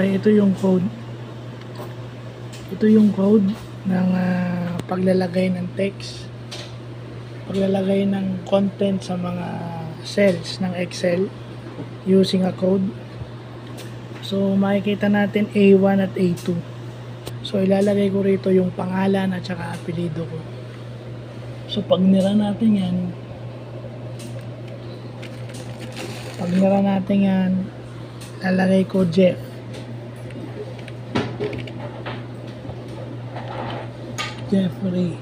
Okay, ito yung code. Ito yung code ng paglalagay ng text, paglalagay ng content sa mga cells ng Excel using a code. So makikita natin A1 at A2. So ilalagay ko rito yung pangalan at saka apelyido ko. So pag nira natin yan, lalagay ko Jeff. Jeffrey.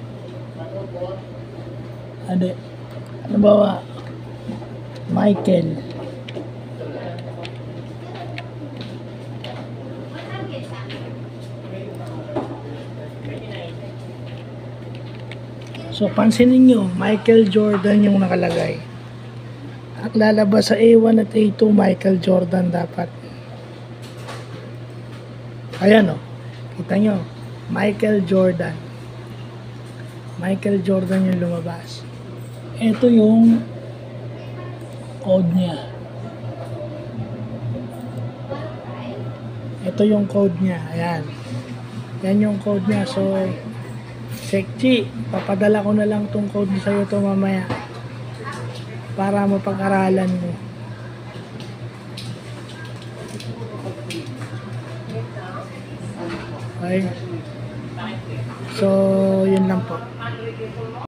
Ano ba? Michael. So pansinin nyo, Michael Jordan yung nakalagay. At lalabas sa A1 at A2, Michael Jordan dapat. Ayan o. Kita nyo. Michael Jordan. Michael Jordan yung lumabas. Ito yung code niya. Ito yung code niya. Ayan. Yan yung code niya. So, Sekchi, papadala ko na lang tong code sa'yo to mamaya para mapag-aralan mo. Okay? So, yun lang po.